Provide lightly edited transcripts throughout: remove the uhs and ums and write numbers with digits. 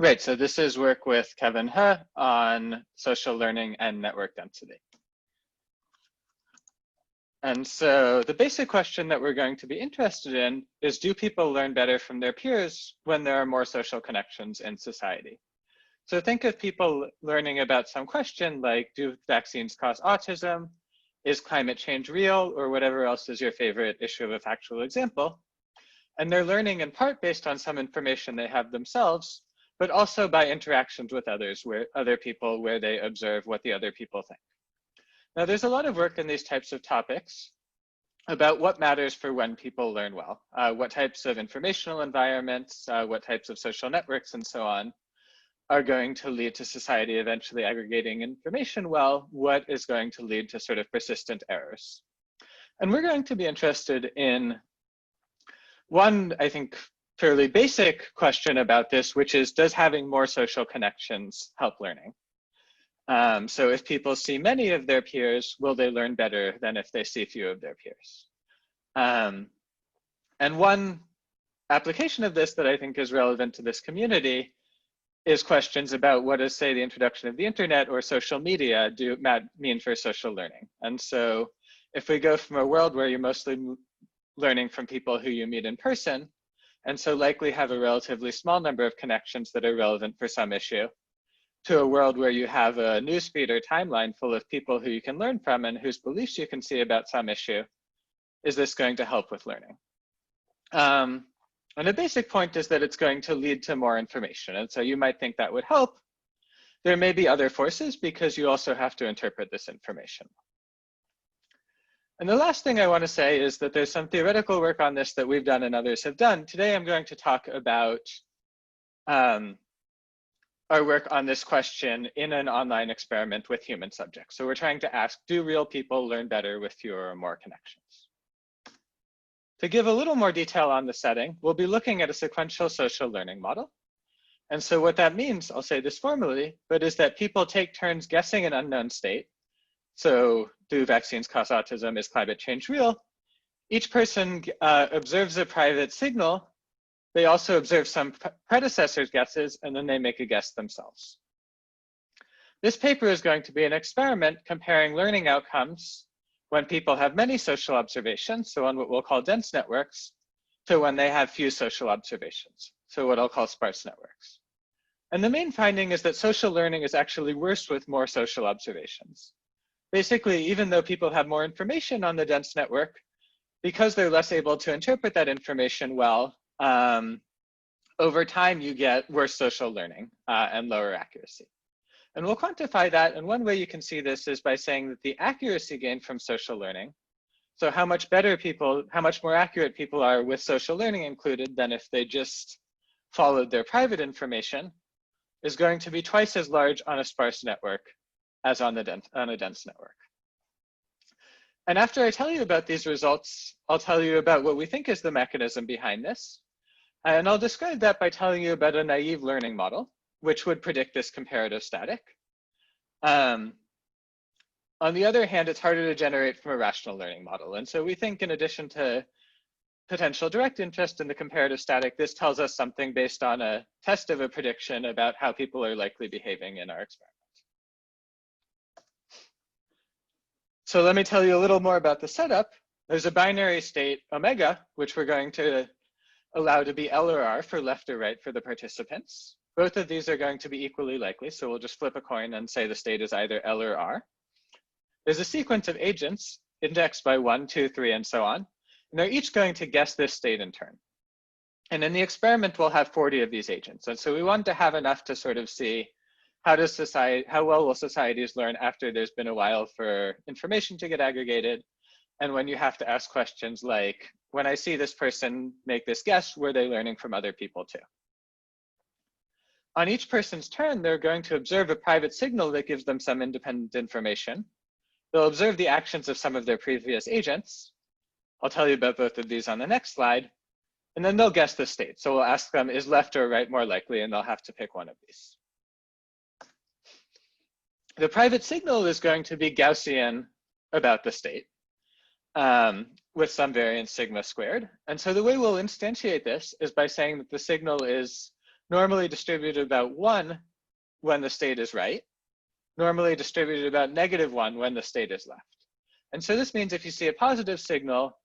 Right, so this is work with Kevin He on social learning and network density. And so the basic question that we're going to be interested in is, do people learn better from their peers when there are more social connections in society? So think of people learning about some question like, do vaccines cause autism? Is climate change real? Or whatever else is your favorite issue of a factual example. And they're learning in part based on some information they have themselves, but also by interactions with others, where other people, where they observe what the other people think. Now, there's a lot of work in these types of topics about what matters for when people learn well, what types of informational environments, what types of social networks, and so on, are going to lead to society eventually aggregating information well, what is going to lead to sort of persistent errors. And we're going to be interested in one, I think, fairly basic question about this, which is, does having more social connections help learning? So if people see many of their peers, will they learn better than if they see few of their peers? And one application of this that I think is relevant to this community is questions about what does, say, the introduction of the internet or social media mean for social learning? And so if we go from a world where you're mostly learning from people who you meet in person, and so likely have a relatively small number of connections that are relevant for some issue, to a world where you have a newsfeed or timeline full of people who you can learn from and whose beliefs you can see about some issue, is this going to help with learning? And the basic point is that it's going to lead to more information. And so you might think that would help. There may be other forces because you also have to interpret this information. And the last thing I want to say is that there's some theoretical work on this that we've done and others have done. Today, I'm going to talk about our work on this question in an online experiment with human subjects. So we're trying to ask, do real people learn better with fewer or more connections? To give a little more detail on the setting, we'll be looking at a sequential social learning model. And so what that means, I'll say this formally, but is that people take turns guessing an unknown state. So do vaccines cause autism? Is climate change real? Each person observes a private signal. They also observe some predecessors' guesses, and then they make a guess themselves. This paper is going to be an experiment comparing learning outcomes when people have many social observations, so on what we'll call dense networks, to when they have few social observations, so what I'll call sparse networks. And the main finding is that social learning is actually worse with more social observations. Basically, even though people have more information on the dense network, because they're less able to interpret that information well, over time you get worse social learning and lower accuracy. And we'll quantify that, and one way you can see this is by saying that the accuracy gained from social learning, so how much more accurate people are with social learning included than if they just followed their private information, is going to be twice as large on a sparse network as on a dense network. And after I tell you about these results, I'll tell you about what we think is the mechanism behind this. And I'll describe that by telling you about a naive learning model, which would predict this comparative static. On the other hand, it's harder to generate from a rational learning model. And so we think, in addition to potential direct interest in the comparative static, this tells us something based on a test of a prediction about how people are likely behaving in our experiment. So let me tell you a little more about the setup. There's a binary state omega, which we're going to allow to be L or R for left or right for the participants. Both of these are going to be equally likely, so we'll just flip a coin and say the state is either L or R. There's a sequence of agents indexed by 1, 2, 3, and so on, and they're each going to guess this state in turn. And in the experiment, we'll have 40 of these agents. And so we want to have enough to sort of see how well will societies learn after there's been a while for information to get aggregated, and when you have to ask questions like, when I see this person make this guess, were they learning from other people too? On each person's turn, they're going to observe a private signal that gives them some independent information. They'll observe the actions of some of their previous agents. I'll tell you about both of these on the next slide. And then they'll guess the state. So we'll ask them, is left or right more likely? And they'll have to pick one of these. The private signal is going to be Gaussian about the state with some variance sigma squared. And so the way we'll instantiate this is by saying that the signal is normally distributed about 1 when the state is right, normally distributed about -1 when the state is left. And so this means if you see a positive signal,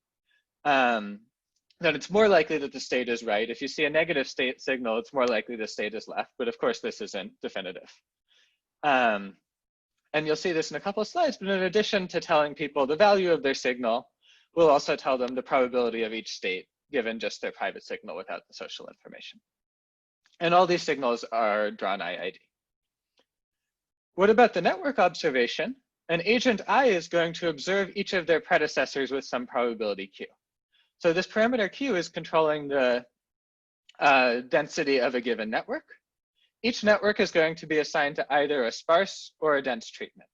then it's more likely that the state is right. If you see a negative state signal, it's more likely the state is left. But of course, this isn't definitive. And you'll see this in a couple of slides, but in addition to telling people the value of their signal, we'll also tell them the probability of each state given just their private signal without the social information. And all these signals are drawn IID. What about the network observation? An agent I is going to observe each of their predecessors with some probability Q. So this parameter Q is controlling the density of a given network. Each network is going to be assigned to either a sparse or a dense treatment.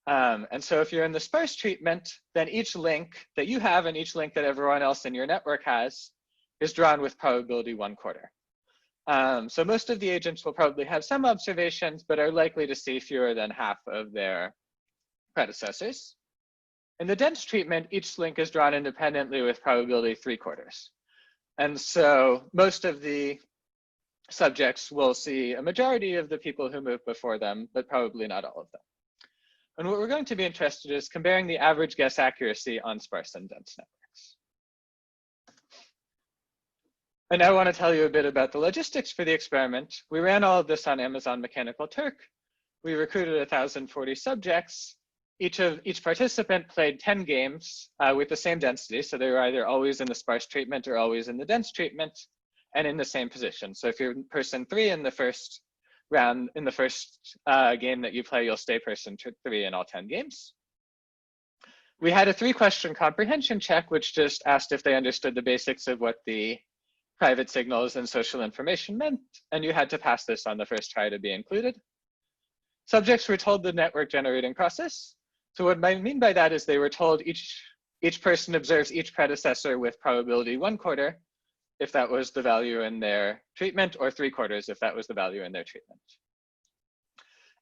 And so if you're in the sparse treatment, then each link that you have and each link that everyone else in your network has is drawn with probability 1/4. So most of the agents will probably have some observations, but are likely to see fewer than half of their predecessors. In the dense treatment, each link is drawn independently with probability 3/4. And so most of the subjects will see a majority of the people who moved before them, but probably not all of them. And what we're going to be interested in is comparing the average guess accuracy on sparse and dense networks. I now want to tell you a bit about the logistics for the experiment. We ran all of this on Amazon Mechanical Turk. We recruited 1,040 subjects. Each participant played 10 games with the same density. So they were either always in the sparse treatment or always in the dense treatment and in the same position. So if you're person 3 in the first round, in the first game that you play, you'll stay person 3 in all 10 games. We had a 3-question comprehension check, which just asked if they understood the basics of what the private signals and social information meant, and you had to pass this on the first try to be included. Subjects were told the network generating process. So what I mean by that is they were told each person observes each predecessor with probability 1/4 if that was the value in their treatment, or 3/4 if that was the value in their treatment.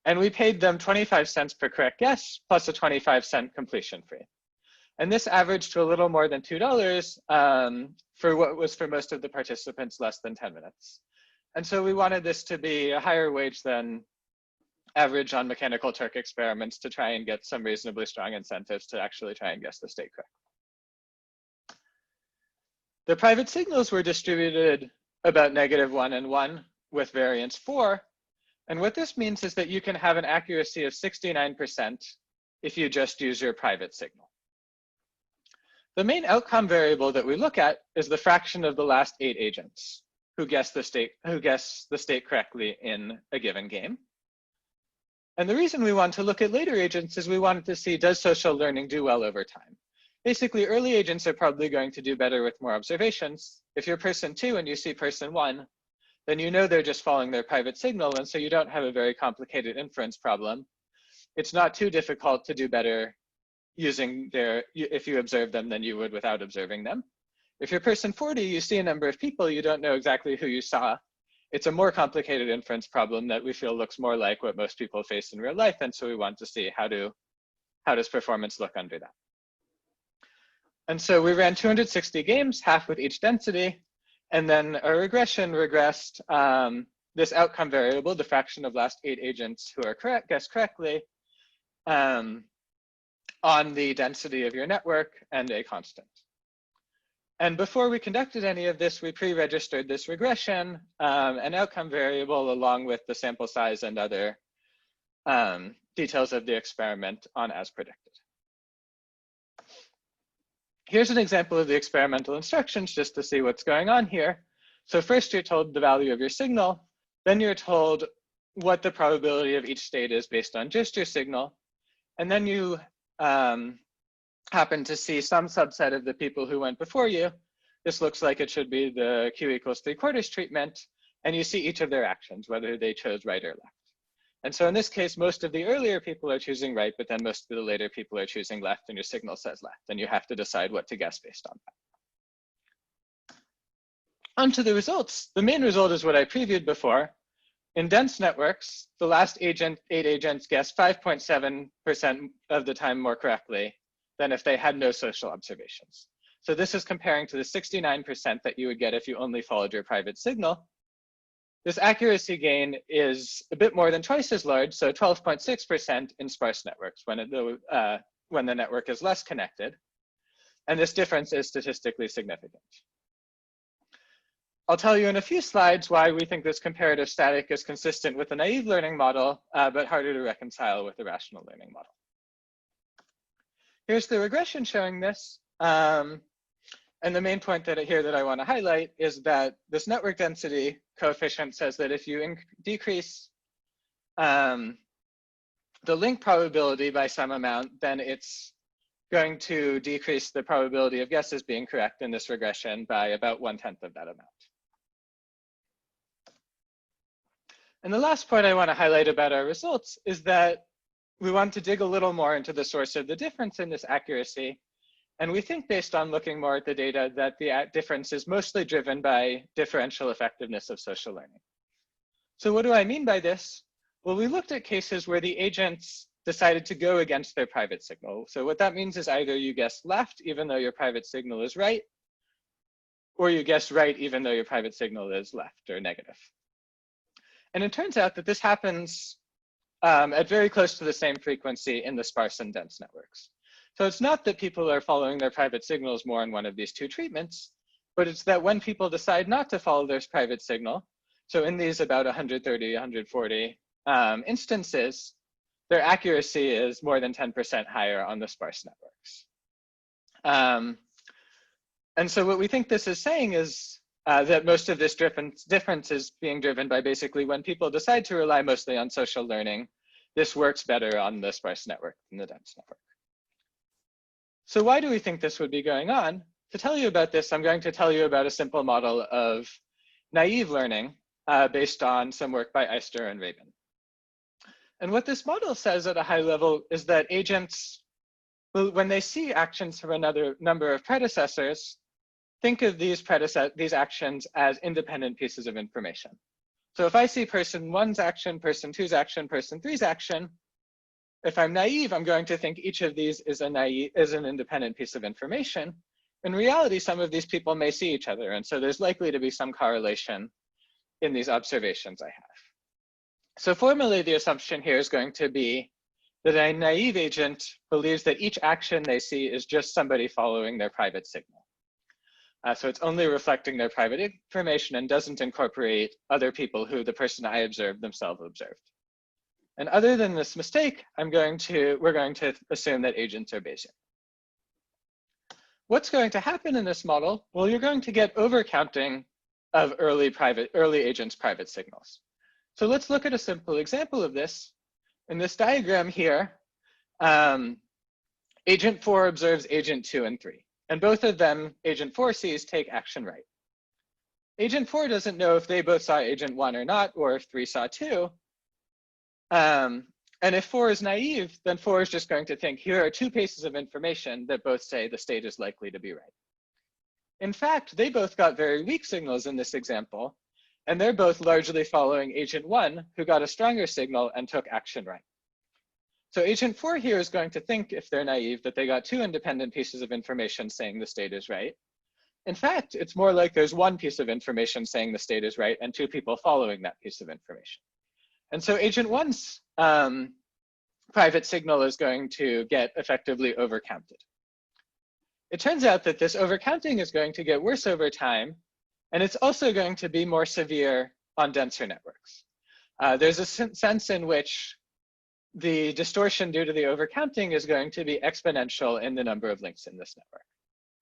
And we paid them 25 cents per correct guess plus a 25-cent completion fee. And this averaged to a little more than $2 for what was for most of the participants less than 10 minutes. And so we wanted this to be a higher wage than average on Mechanical Turk experiments to try and get some reasonably strong incentives to actually try and guess the state correct. The private signals were distributed about -1 and 1 with variance 4. And what this means is that you can have an accuracy of 69% if you just use your private signal. The main outcome variable that we look at is the fraction of the last 8 agents who guess the state correctly in a given game. And the reason we want to look at later agents is we wanted to see, does social learning do well over time? Basically, early agents are probably going to do better with more observations. If you're person 2 and you see person 1, then you know they're just following their private signal, and so you don't have a very complicated inference problem. It's not too difficult to do better using if you observe them than you would without observing them. If you're person 40, you see a number of people, you don't know exactly who you saw. It's a more complicated inference problem that we feel looks more like what most people face in real life, and so we want to see how does performance look under that. And so we ran 260 games, half with each density, and then a regression regressed this outcome variable, the fraction of last 8 agents who are guessed correctly, on the density of your network and a constant. And before we conducted any of this, we pre-registered this regression, an outcome variable along with the sample size and other details of the experiment on as predicted. Here's an example of the experimental instructions just to see what's going on here. So first you're told the value of your signal, then you're told what the probability of each state is based on just your signal. And then you happen to see some subset of the people who went before you. This looks like it should be the Q equals 3/4 treatment. And you see each of their actions, whether they chose right or left. And so in this case, most of the earlier people are choosing right, but then most of the later people are choosing left, and your signal says left. And you have to decide what to guess based on that. On to the results. The main result is what I previewed before. In dense networks, the last 8 agents guessed 5.7% of the time more correctly than if they had no social observations. So this is comparing to the 69% that you would get if you only followed your private signal. this accuracy gain is a bit more than twice as large, so 12.6% in sparse networks when the network is less connected. And this difference is statistically significant. I'll tell you in a few slides why we think this comparative static is consistent with the naive learning model, but harder to reconcile with the rational learning model. Here's the regression showing this. And the main point that I want to highlight is that this network density coefficient says that if you decrease the link probability by some amount, then it's going to decrease the probability of guesses being correct in this regression by about 1/10 of that amount. And the last point I want to highlight about our results is that we want to dig a little more into the source of the difference in this accuracy. And we think, based on looking more at the data, that the difference is mostly driven by differential effectiveness of social learning. So what do I mean by this? Well, we looked at cases where the agents decided to go against their private signal. So what that means is either you guess left, even though your private signal is right, or you guess right, even though your private signal is left or negative. And it turns out that this happens at very close to the same frequency in the sparse and dense networks. So it's not that people are following their private signals more in one of these two treatments, but it's that when people decide not to follow their private signal, so in these about 130, 140 instances, their accuracy is more than 10% higher on the sparse networks. And so what we think this is saying is that most of this difference is being driven by basically when people decide to rely mostly on social learning, this works better on the sparse network than the dense network. So why do we think this would be going on? To tell you about this, I'm going to tell you about a simple model of naive learning based on some work by Eister and Rabin. And what this model says at a high level is that agents, when they see actions from another number of predecessors, think of these actions as independent pieces of information. So if I see person one's action, person two's action, person three's action, if I'm naive, I'm going to think each of these is an independent piece of information. In reality, some of these people may see each other, and so there's likely to be some correlation in these observations I have. So formally, the assumption here is going to be that a naive agent believes that each action they see is just somebody following their private signal. So it's only reflecting their private information and doesn't incorporate other people who the person I observed themselves observed. And other than this mistake, we're going to assume that agents are Bayesian. What's going to happen in this model? Well, you're going to get overcounting of early agents' private signals. So let's look at a simple example of this. In this diagram here, agent 4 observes agent 2 and 3. And both of them, agent 4 sees take action right. Agent 4 doesn't know if they both saw agent 1 or not, or if 3 saw 2. And if 4 is naive, then 4 is just going to think, here are two pieces of information that both say the state is likely to be right. In fact, they both got very weak signals in this example, and they're both largely following agent 1, who got a stronger signal and took action right. So agent 4 here is going to think, if they're naive, that they got two independent pieces of information saying the state is right. In fact, it's more like there's one piece of information saying the state is right and two people following that piece of information. And so agent 1's private signal is going to get effectively overcounted. It turns out that this overcounting is going to get worse over time, and it's also going to be more severe on denser networks. There's a sense in which the distortion due to the overcounting is going to be exponential in the number of links in this network.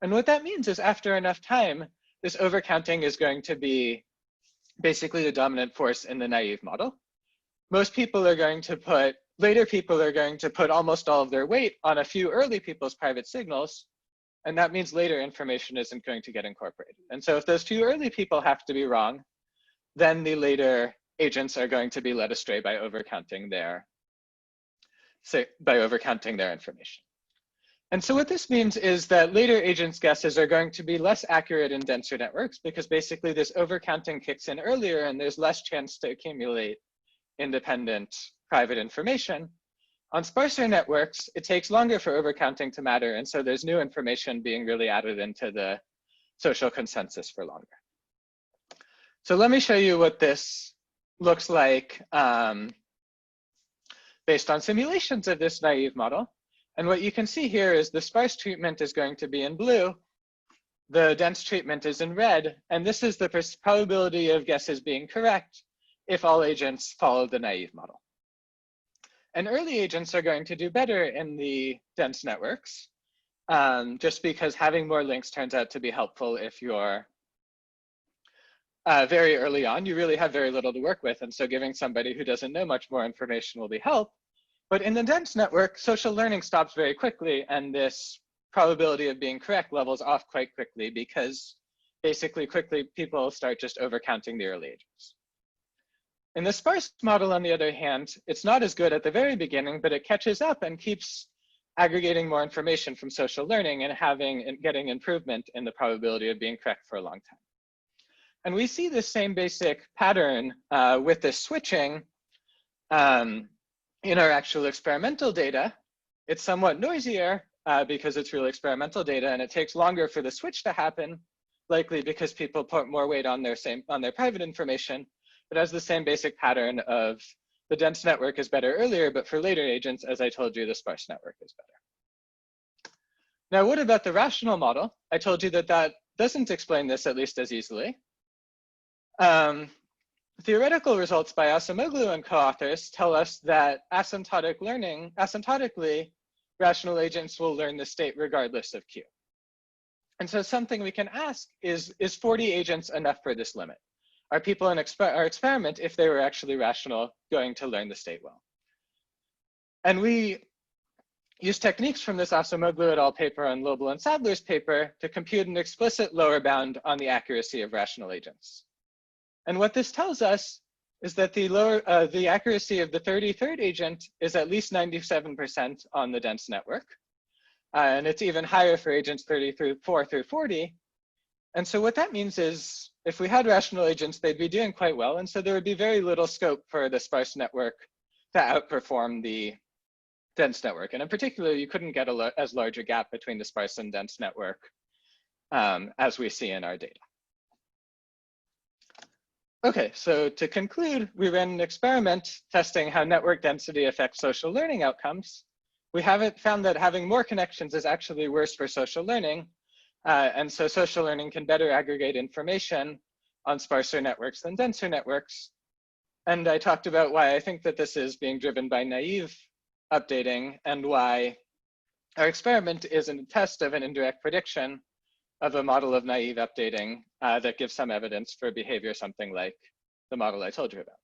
And what that means is after enough time, this overcounting is going to be basically the dominant force in the naive model. Most people are going to put, later people are going to put almost all of their weight on a few early people's private signals, and that means later information isn't going to get incorporated. And so if those few early people have to be wrong, then the later agents are going to be led astray by overcounting their information. And so what this means is that later agents' guesses are going to be less accurate in denser networks because basically this overcounting kicks in earlier and there's less chance to accumulate independent private information. On sparser networks, it takes longer for overcounting to matter, and so there's new information being really added into the social consensus for longer. So let me show you what this looks like based on simulations of this naive model. And what you can see here is the sparse treatment is going to be in blue, the dense treatment is in red, and this is the probability of guesses being correct if all agents follow the naive model. And early agents are going to do better in the dense networks, just because having more links turns out to be helpful if you're very early on, you really have very little to work with. And so giving somebody who doesn't know much more information will be help. But in the dense network, social learning stops very quickly, and this probability of being correct levels off quite quickly, because basically quickly people start just overcounting the early agents. In the sparse model, on the other hand, it's not as good at the very beginning, but it catches up and keeps aggregating more information from social learning and getting improvement in the probability of being correct for a long time. And we see the same basic pattern with this switching in our actual experimental data. It's somewhat noisier because it's real experimental data, and it takes longer for the switch to happen, likely because people put more weight on their private information. But has the same basic pattern of the dense network is better earlier, but for later agents, as I told you, the sparse network is better. Now, what about the rational model? I told you that that doesn't explain this, at least as easily. Theoretical results by Acemoglu and co-authors tell us that asymptotically, rational agents will learn the state regardless of Q. And so something we can ask is 40 agents enough for this limit? Are people in our experiment, if they were actually rational, going to learn the state well? And we use techniques from this Acemoglu et al. Paper and Lobel and Sadler's paper to compute an explicit lower bound on the accuracy of rational agents. And what this tells us is that the accuracy of the 33rd agent is at least 97% on the dense network. And it's even higher for agents 34 through 40. And so what that means is if we had rational agents, they'd be doing quite well. And so there would be very little scope for the sparse network to outperform the dense network. And in particular, you couldn't get as large a gap between the sparse and dense network as we see in our data. Okay, so to conclude, we ran an experiment testing how network density affects social learning outcomes. We haven't found that having more connections is actually worse for social learning. And so social learning can better aggregate information on sparser networks than denser networks. And I talked about why I think that this is being driven by naive updating and why our experiment is a test of an indirect prediction of a model of naive updating that gives some evidence for behavior something like the model I told you about.